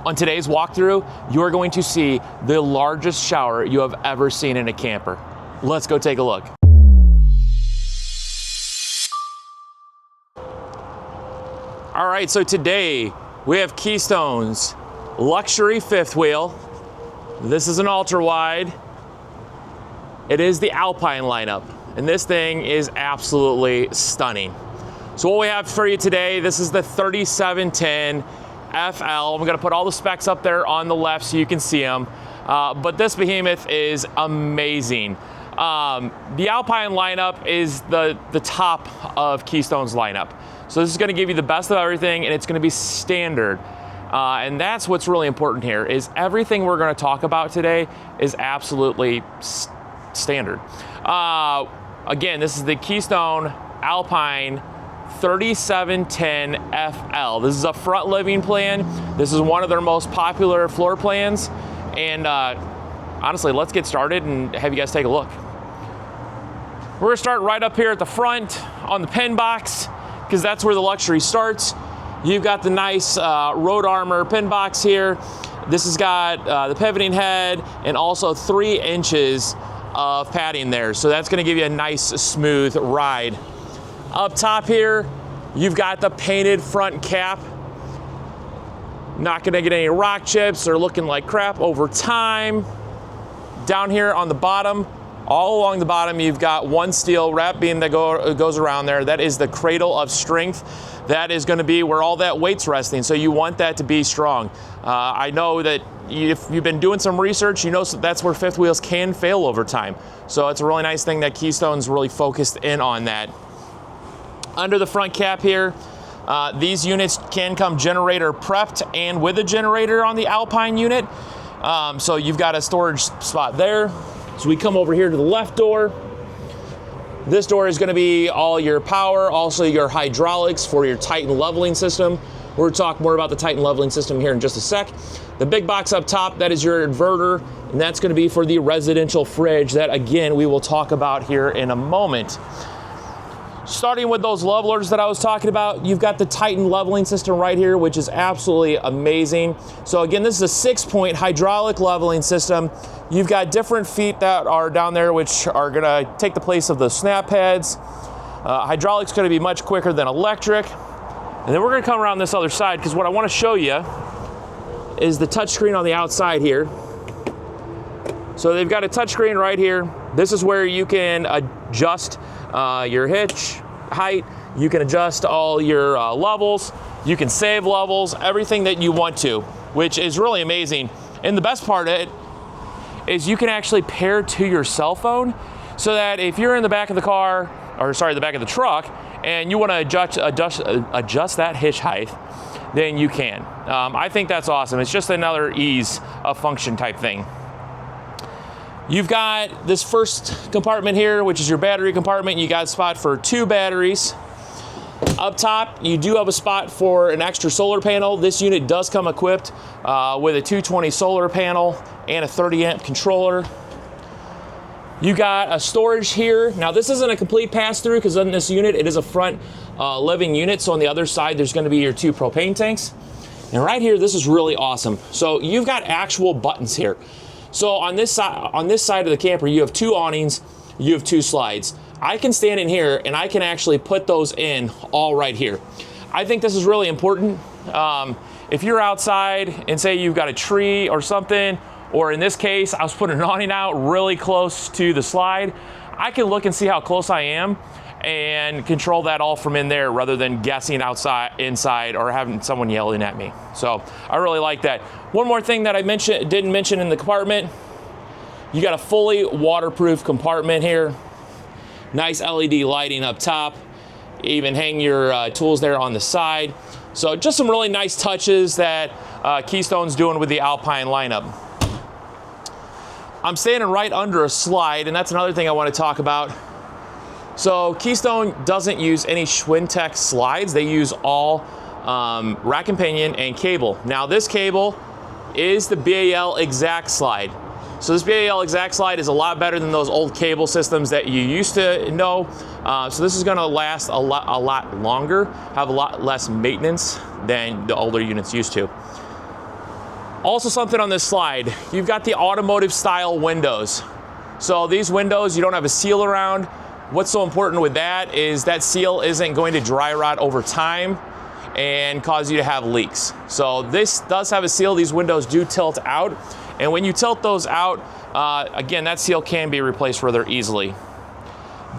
On today's walkthrough, you're going to see the largest shower you have ever seen in a camper. Let's go take a look. All right, so today we have Keystone's luxury fifth wheel. This is an ultra wide. It is the Alpine lineup, and this thing is absolutely stunning. So what we have for you today, this is the 3710FL. I'm gonna put all the specs up there on the left so you can see them. But this behemoth is amazing. The Alpine lineup is the top of Keystone's lineup. So this is gonna give you the best of everything, and it's gonna be standard. And that's what's really important here, is everything we're gonna talk about today is absolutely standard. Again, this is the Keystone Alpine 3710FL. This is a front living plan. This is one of their most popular floor plans. And honestly, let's get started and have you guys take a look. We're gonna start right up here at the front on the pin box, because that's where the luxury starts. You've got the nice road armor pin box here. This has got the pivoting head and also 3 inches of padding there. So that's gonna give you a nice smooth ride. Up top here, you've got the painted front cap. Not gonna get any rock chips or looking like crap over time. Down here on the bottom, all along the bottom, you've got one steel wrap beam that goes around there. That is the cradle of strength. That is gonna be where all that weight's resting, so you want that to be strong. I know that if you've been doing some research, you know that's where fifth wheels can fail over time. So it's a really nice thing that Keystone's really focused in on that. Under the front cap here, these units can come generator prepped and with a generator on the Alpine unit. So you've got a storage spot there. So we come over here to the left door. This door is gonna be all your power, also your hydraulics for your Titan leveling system. We'll talk more about the Titan leveling system here in just a sec. The big box up top, that is your inverter, and that's gonna be for the residential fridge that, again, we will talk about here in a moment. Starting with those levelers that I was talking about, you've got the Titan leveling system right here, which is absolutely amazing. So again, this is a 6-point hydraulic leveling system. You've got different feet that are down there, which are gonna take the place of the snap pads. Hydraulic's gonna be much quicker than electric. And then we're gonna come around this other side, because what I wanna show you is the touchscreen on the outside here. So they've got a touchscreen right here. This is where you can adjust your hitch height, you can adjust all your levels, you can save levels, everything that you want to, which is really amazing. And the best part of it is you can actually pair to your cell phone, so that if you're in the back of the car, or sorry, the back of the truck, and you want to adjust that hitch height, then you can. I think that's awesome. It's just another ease of function type thing. You've got this first compartment here, which is your battery compartment. You got a spot for 2 batteries. Up top, you do have a spot for an extra solar panel. This unit does come equipped with a 220 solar panel and a 30 amp controller. You got a storage here. Now this isn't a complete pass-through, because on this unit, it is a front living unit. So on the other side, there's gonna be your 2 propane tanks. And right here, this is really awesome. So you've got actual buttons here. So on this side of the camper, you have 2 awnings, you have 2 slides. I can stand in here and I can actually put those in all right here. I think this is really important. If you're outside and say you've got a tree or something, or in this case, I was putting an awning out really close to the slide, I can look and see how close I am and control that all from in there, rather than guessing inside, or having someone yelling at me. So I really like that. One more thing that I didn't mention in the compartment, you got a fully waterproof compartment here. Nice LED lighting up top. Even hang your tools there on the side. So just some really nice touches that Keystone's doing with the Alpine lineup. I'm standing right under a slide, and that's another thing I want to talk about. So Keystone doesn't use any Schwintek slides. They use all rack and pinion and cable. Now this cable is the BAL Exact slide. So this BAL Exact slide is a lot better than those old cable systems that you used to know. So this is gonna last a lot longer, have a lot less maintenance than the older units used to. Also something on this slide, you've got the automotive style windows. So these windows, you don't have a seal around. What's so important with that is that seal isn't going to dry rot over time and cause you to have leaks. So this does have a seal. These windows do tilt out. And when you tilt those out, again, that seal can be replaced rather easily.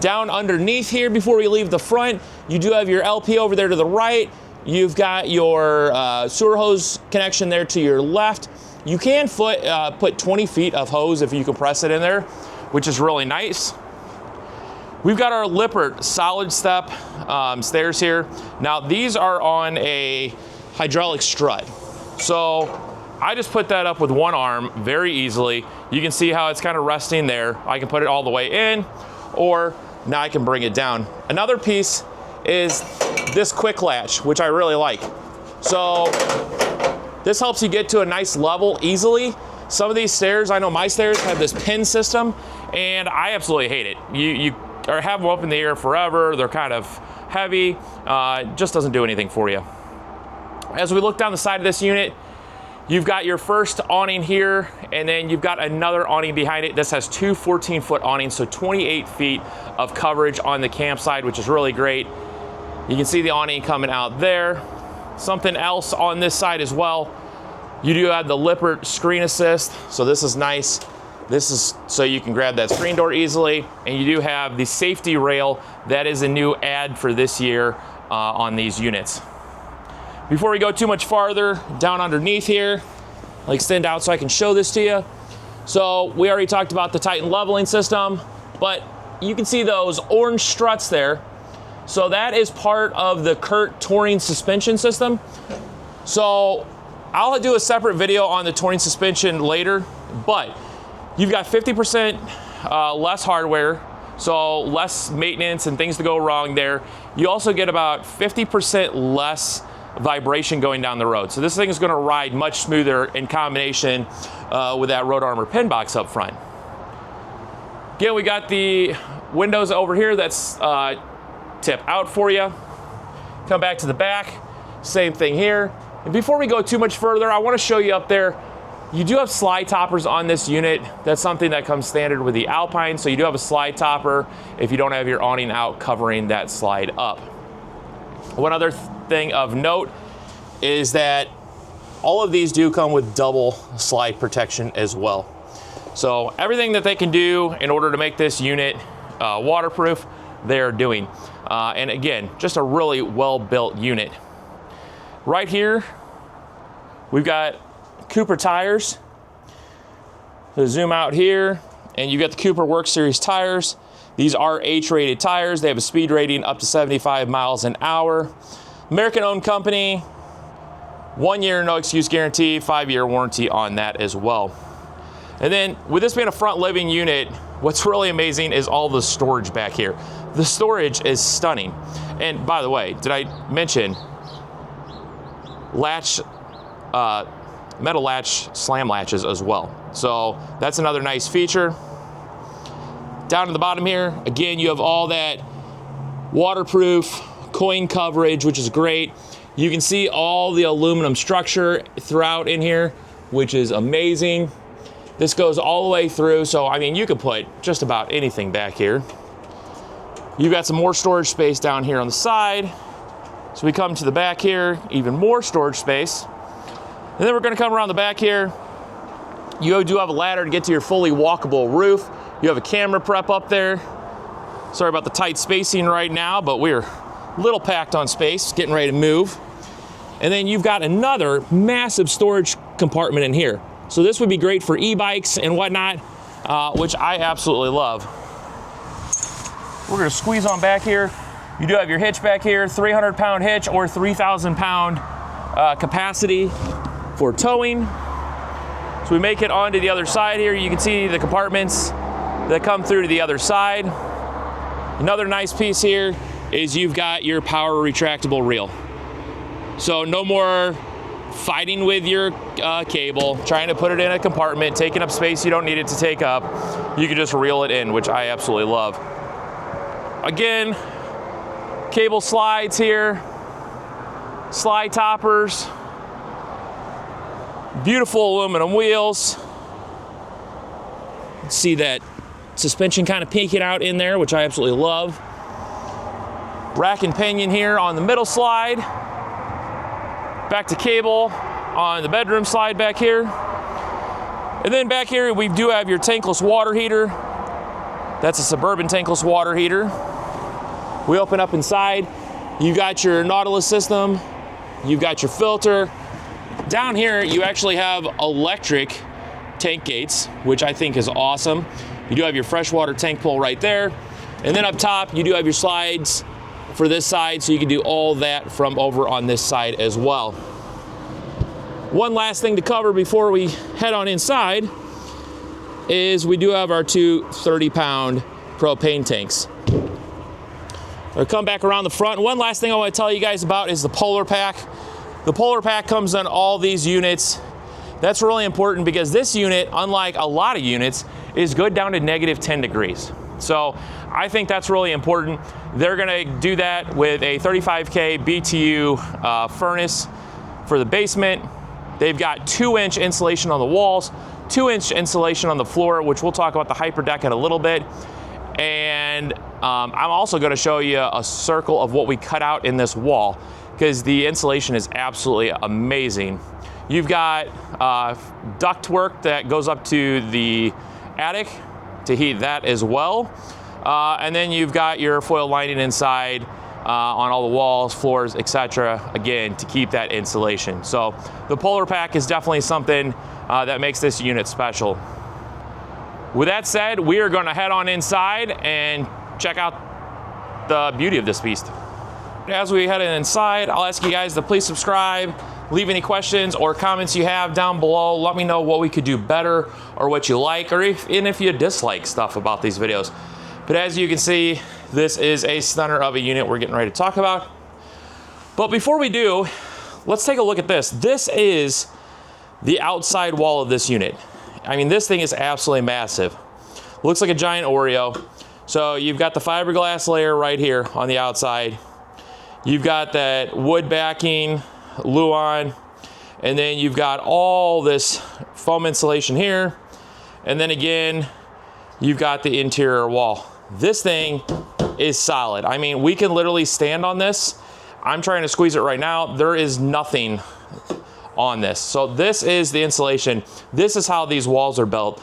Down underneath here, before we leave the front, you do have your LP over there to the right. You've got your sewer hose connection there to your left. You can put 20 feet of hose if you compress it in there, which is really nice. We've got our Lippert solid step stairs here. Now these are on a hydraulic strut. So I just put that up with one arm very easily. You can see how it's kind of resting there. I can put it all the way in, or now I can bring it down. Another piece is this quick latch, which I really like. So this helps you get to a nice level easily. Some of these stairs, I know my stairs have this pin system, and I absolutely hate it. You have them up in the air forever. They're kind of heavy. It just doesn't do anything for you. As we look down the side of this unit, you've got your first awning here, and then you've got another awning behind it. This has two 14-foot awnings, so 28 feet of coverage on the campsite, which is really great. You can see the awning coming out there. Something else on this side as well, you do have the Lippert screen assist, so this is nice. This is so you can grab that screen door easily, and you do have the safety rail. That is a new add for this year on these units. Before we go too much farther, down underneath here, I'll extend out so I can show this to you. So we already talked about the Titan leveling system, but you can see those orange struts there. So that is part of the Kurt touring suspension system. So I'll do a separate video on the touring suspension later, but you've got 50% less hardware, so less maintenance and things to go wrong there. You also get about 50% less vibration going down the road. So this thing is going to ride much smoother in combination with that road armor pin box up front. Again, we got the windows over here that's tip out for you. Come back to the back, same thing here. And before we go too much further, I want to show you up there, you do have slide toppers on this unit. That's something that comes standard with the Alpine, so you do have a slide topper if you don't have your awning out covering that slide up. One other thing of note is that all of these do come with double slide protection as well. So everything that they can do in order to make this unit waterproof, they're doing. And again, just a really well-built unit. Right here, we've got Cooper tires. So zoom out here, and you've got the Cooper Work Series tires. These are H-rated tires. They have a speed rating up to 75 miles an hour. American-owned company, 1 year no excuse guarantee, 5-year warranty on that as well. And then with this being a front living unit, what's really amazing is all the storage back here. The storage is stunning. And by the way, did I mention metal latch slam latches as well? So that's another nice feature. Down to the bottom here, again, you have all that waterproof coin coverage, which is great. You can see all the aluminum structure throughout in here, which is amazing. This goes all the way through, so I mean, you could put just about anything back here. You've got some more storage space down here on the side. So we come to the back here, even more storage space. And then we're gonna come around the back here. You do have a ladder to get to your fully walkable roof. You have a camera prep up there. Sorry about the tight spacing right now, but we're a little packed on space, getting ready to move. And then you've got another massive storage compartment in here. So this would be great for e-bikes and whatnot, which I absolutely love. We're gonna squeeze on back here. You do have your hitch back here, 300-pound hitch or 3,000-pound capacity for towing. So we make it onto the other side here. You can see the compartments that come through to the other side. Another nice piece here is you've got your power retractable reel. So no more fighting with your cable, trying to put it in a compartment, taking up space you don't need it to take up. You can just reel it in, which I absolutely love. Again, cable slides here, slide toppers. Beautiful aluminum wheels. See that suspension kind of peeking out in there, which I absolutely love. Rack and pinion here on the middle slide. Back to cable on the bedroom slide back here. And then back here we do have your tankless water heater. That's a Suburban tankless water heater. We open up inside. You got your Nautilus system. You've got your filter. Down here you actually have electric tank gates, which I think is awesome. You do have your freshwater tank pull right there. And then up top you do have your slides for this side, so you can do all that from over on this side as well. One last thing to cover before we head on inside is we do have our two 30-pound propane tanks. I'll come back around the front. One last thing I want to tell you guys about is the Polar Pack. The Polar Pack comes on all these units. That's really important because this unit, unlike a lot of units, is good down to -10 degrees. So I think that's really important. They're gonna do that with a 35K BTU furnace for the basement. They've got 2-inch insulation on the walls, 2-inch insulation on the floor, which we'll talk about the hyperdeck in a little bit. And I'm also gonna show you a circle of what we cut out in this wall, because the insulation is absolutely amazing. You've got duct work that goes up to the attic to heat that as well. And then you've got your foil lining inside on all the walls, floors, etc. Again, to keep that insulation. So the Polar Pack is definitely something that makes this unit special. With that said, we are going to head on inside and check out the beauty of this beast. As we head inside, I'll ask you guys to please subscribe, leave any questions or comments you have down below. Let me know what we could do better or what you like, or even if you dislike stuff about these videos. But as you can see, this is a stunner of a unit we're getting ready to talk about. But before we do, let's take a look at this. This is the outside wall of this unit. I mean, this thing is absolutely massive. Looks like a giant Oreo. So you've got the fiberglass layer right here on the outside. You've got that wood backing, Luan, and then you've got all this foam insulation here. And then again, you've got the interior wall. This thing is solid. I mean, we can literally stand on this. I'm trying to squeeze it right now. There is nothing on this. So this is the insulation. This is how these walls are built.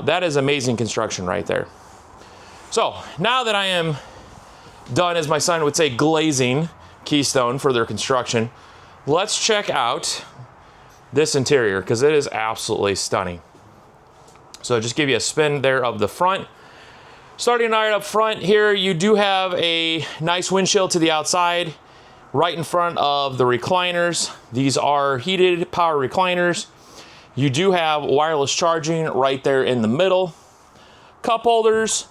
That is amazing construction right there. So now that I am done, as my son would say, glazing Keystone for their construction, let's check out this interior, because it is absolutely stunning. So just give you a spin there of the front. Starting right up front here, you do have a nice windshield to the outside, right in front of the recliners. These are heated power recliners. You do have wireless charging right there in the middle. Cup holders,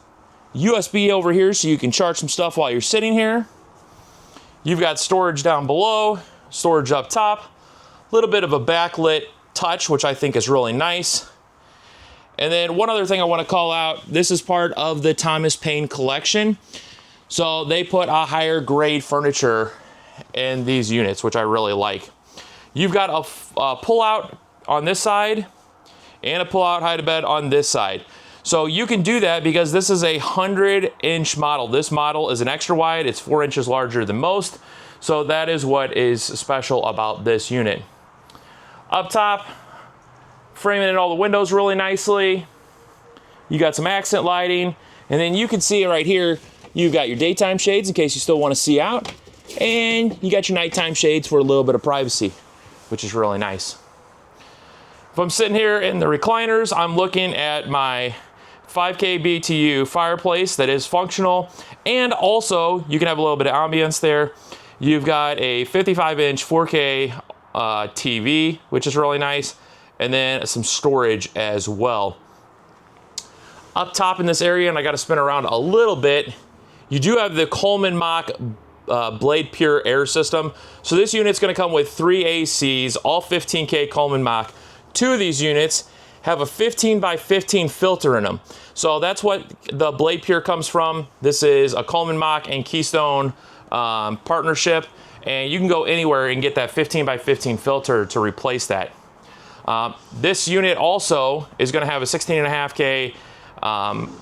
USB over here so you can charge some stuff while you're sitting here. You've got storage down below, storage up top, a little bit of a backlit touch, which I think is really nice. And then one other thing I want to call out, this is part of the Thomas Payne collection. So they put a higher grade furniture in these units, which I really like. You've got a pull-out on this side and a pull-out hide-to-bed on this side. So you can do that because this is a 100-inch model. This model is an extra wide. It's 4 inches larger than most. So that is what is special about this unit. Up top, framing in all the windows really nicely. You got some accent lighting. And then you can see right here, you've got your daytime shades in case you still want to see out. And you got your nighttime shades for a little bit of privacy, which is really nice. If I'm sitting here in the recliners, I'm looking at my 5K BTU fireplace that is functional. And also, you can have a little bit of ambience there. You've got a 55-inch 4K TV, which is really nice. And then some storage as well. Up top in this area, and I got to spin around a little bit, you do have the Coleman Mach Blade Pure air system. So this unit's going to come with 3 ACs, all 15K Coleman Mach. 2 of these units have a 15x15 filter in them. So that's what the Blade Pure comes from. This is a Coleman Mach and Keystone partnership, and you can go anywhere and get that 15x15 filter to replace that. This unit also is going to have a 16.5K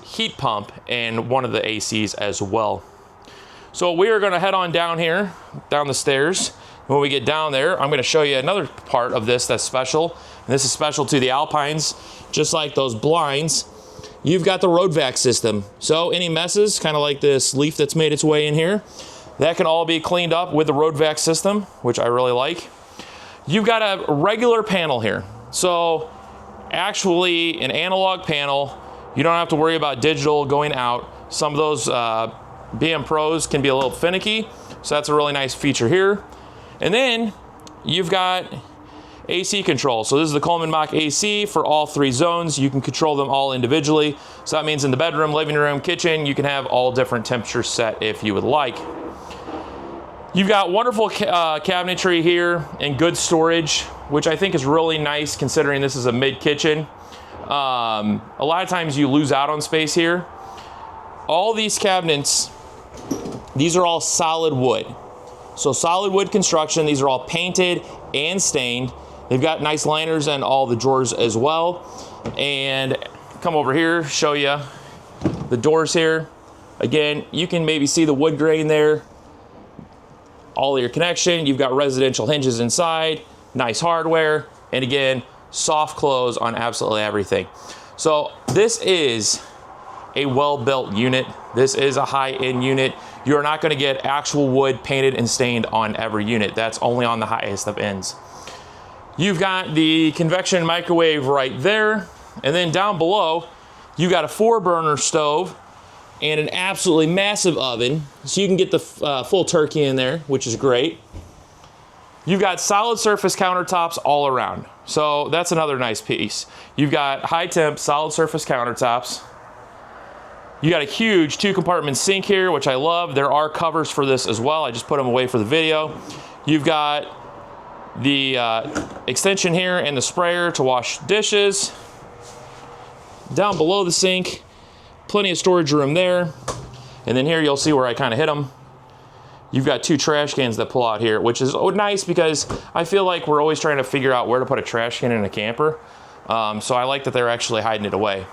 heat pump and one of the ACs as well. So we are going to head on down here, down the stairs. When we get down there, I'm going to show you another part of this that's special. And this is special to the Alpines, just like those blinds. You've got the road vac system. So any messes, kind of like this leaf that's made its way in here, that can all be cleaned up with the road vac system, which I really like. You've got a regular panel here. So actually an analog panel. You don't have to worry about digital going out. Some of those BM Pros can be a little finicky, so that's a really nice feature here. And then you've got AC control. So this is the Coleman Mach AC for all 3 zones. You can control them all individually. So that means in the bedroom, living room, kitchen, you can have all different temperatures set if you would like. You've got wonderful cabinetry here and good storage, which I think is really nice considering this is a mid-kitchen. A lot of times you lose out on space here. All these cabinets, these are all solid wood. So solid wood construction, these are all painted and stained. They've got nice liners in all the drawers as well. And come over here, show you the doors here. Again, you can maybe see the wood grain there. All of your connection, you've got residential hinges inside, nice hardware, and again, soft close on absolutely everything. So this is a well-built unit. This is a high-end unit. You're not going to get actual wood painted and stained on every unit. That's only on the highest of ends. You've got the convection microwave right there, and then down below you've got a 4-burner stove and an absolutely massive oven, so you can get the full turkey in there, which is great. You've got solid surface countertops all around, so that's another nice piece. You've got high temp solid surface countertops. You got a huge 2-compartment sink here, which I love. There are covers for this as well. I just put them away for the video. You've got the extension here and the sprayer to wash dishes. Down below the sink, plenty of storage room there. And then here you'll see where I kind of hit them. You've got 2 trash cans that pull out here, which is nice because I feel like we're always trying to figure out where to put a trash can in a camper. So I like that they're actually hiding it away.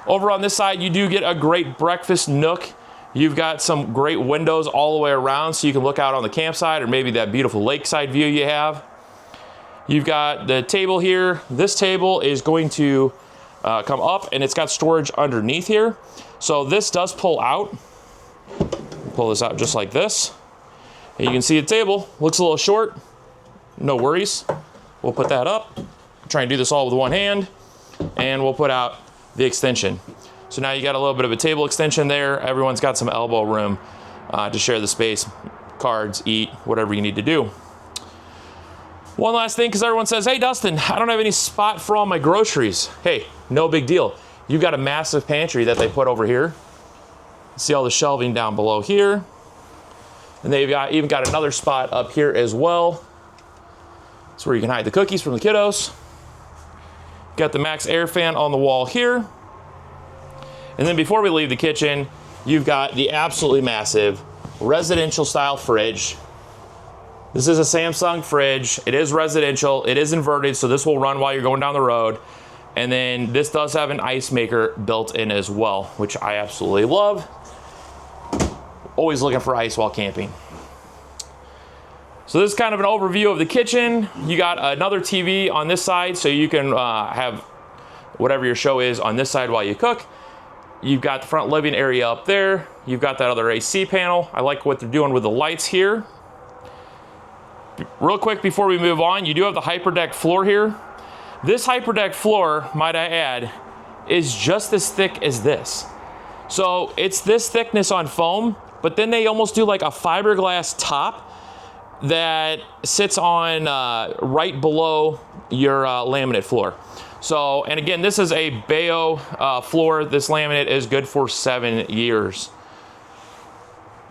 Over on this side, you do get a great breakfast nook. You've got some great windows all the way around so you can look out on the campsite or maybe that beautiful lakeside view you have. You've got the table here. This table is going to come up and it's got storage underneath here. So this does pull out. Pull this out just like this. And you can see the table looks a little short. No worries. We'll put that up. Try and do this all with one hand. And we'll put out the extension. So now you got a little bit of a table extension there. Everyone's got some elbow room to share the space, cards, eat, whatever you need to do. One last thing, because everyone says, hey Dustin, I don't have any spot for all my groceries. Hey, no big deal. You've got a massive pantry that they put over here. See all the shelving down below here. And they've even got another spot up here as well. That's where you can hide the cookies from the kiddos. Got the Max air fan on the wall here. And then before we leave the kitchen, you've got the absolutely massive residential style fridge. This is a Samsung fridge. It is residential. It is inverted, so this will run while you're going down the road. And then this does have an ice maker built in as well, which I absolutely love. Always looking for ice while camping. So this is kind of an overview of the kitchen. You got another TV on this side, so you can have whatever your show is on this side while you cook. You've got the front living area up there. You've got that other AC panel. I like what they're doing with the lights here. Real quick before we move on, you do have the HyperDeck floor here. This HyperDeck floor, might I add, is just as thick as this. So it's this thickness on foam, but then they almost do like a fiberglass top that sits on right below your laminate floor. So, and again, this is a Bayo floor. This laminate is good for 7 years.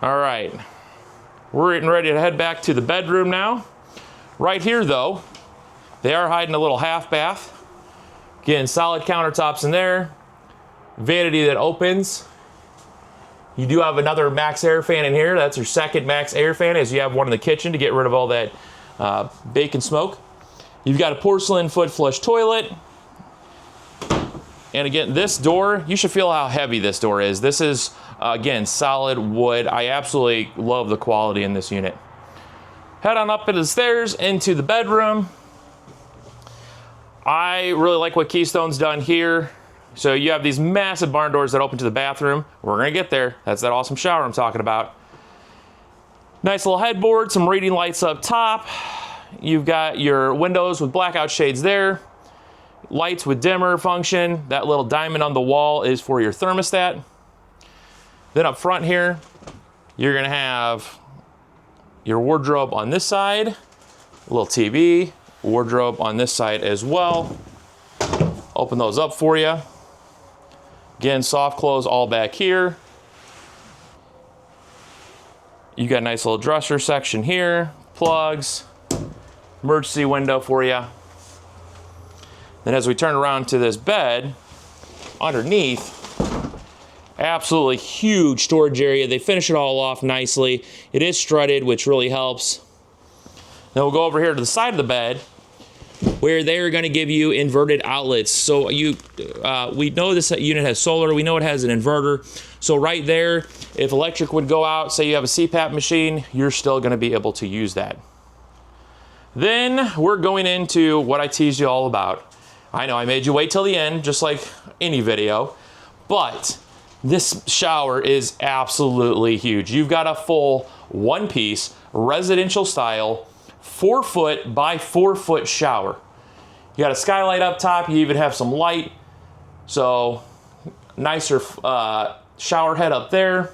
All right, we're getting ready to head back to the bedroom now. Right here though, they are hiding a little half bath. Again, solid countertops in there. Vanity that opens. You do have another Max air fan in here. That's your second Max air fan, as you have one in the kitchen to get rid of all that bacon smoke. You've got a porcelain foot flush toilet. And again, this door, you should feel how heavy this door is. This is, again, solid wood. I absolutely love the quality in this unit. Head on up the stairs into the bedroom. I really like what Keystone's done here. So you have these massive barn doors that open to the bathroom. We're gonna get there. That's that awesome shower I'm talking about. Nice little headboard, some reading lights up top. You've got your windows with blackout shades there. Lights with dimmer function. That little diamond on the wall is for your thermostat. Then up front here, you're gonna have your wardrobe on this side, a little TV, wardrobe on this side as well. Open those up for you. Again, soft close all back here. You got a nice little dresser section here, plugs, emergency window for you. Then as we turn around to this bed, underneath, absolutely huge storage area. They finish it all off nicely. It is strutted, which really helps. Then we'll go over here to the side of the bed, where they're going to give you inverted outlets. So we know this unit has solar. We know it has an inverter. So right there, if electric would go out, say you have a CPAP machine, you're still going to be able to use that. Then we're going into what I teased you all about. I know I made you wait till the end, just like any video, but this shower is absolutely huge. You've got a full one-piece residential style 4-foot by 4-foot shower. You got a skylight up top. You even have some light. So nicer shower head up there.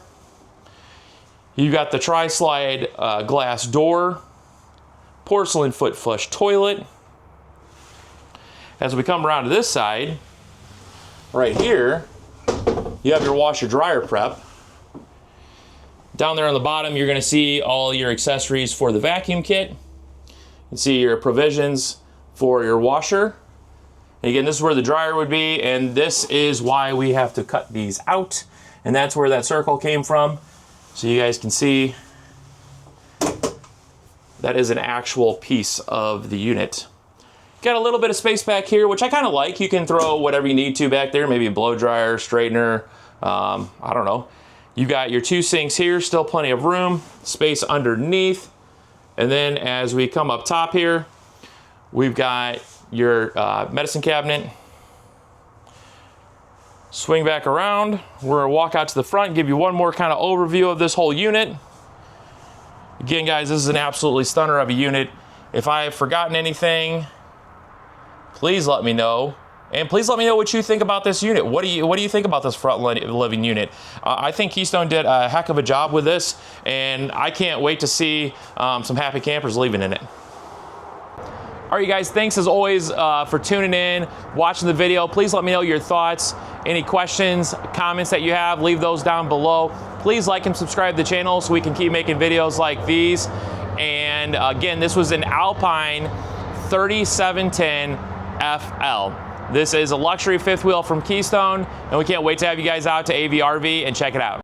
You got the tri-slide glass door, porcelain foot flush toilet. As we come around to this side, right here, you have your washer dryer prep. Down there on the bottom, you're gonna see all your accessories for the vacuum kit. You see your provisions for your washer. And again, this is where the dryer would be, and this is why we have to cut these out. And that's where that circle came from. So you guys can see that is an actual piece of the unit. Got a little bit of space back here, which I kind of like. You can throw whatever you need to back there, maybe a blow dryer, straightener, I don't know. You've got your 2 sinks here, still plenty of room, space underneath. And then as we come up top here, we've got your medicine cabinet. Swing back around. We're gonna walk out to the front, give you one more kind of overview of this whole unit. Again, guys, this is an absolutely stunner of a unit. If I have forgotten anything, please let me know. And please let me know what you think about this unit. What do you think about this front living unit? I think Keystone did a heck of a job with this, and I can't wait to see some happy campers living in it. All right, you guys, thanks as always for tuning in, watching the video. Please let me know your thoughts, any questions, comments that you have, leave those down below. Please like and subscribe to the channel so we can keep making videos like these. And again, this was an Alpine 3710FL. This is a luxury fifth wheel from Keystone, and we can't wait to have you guys out to AVRV and check it out.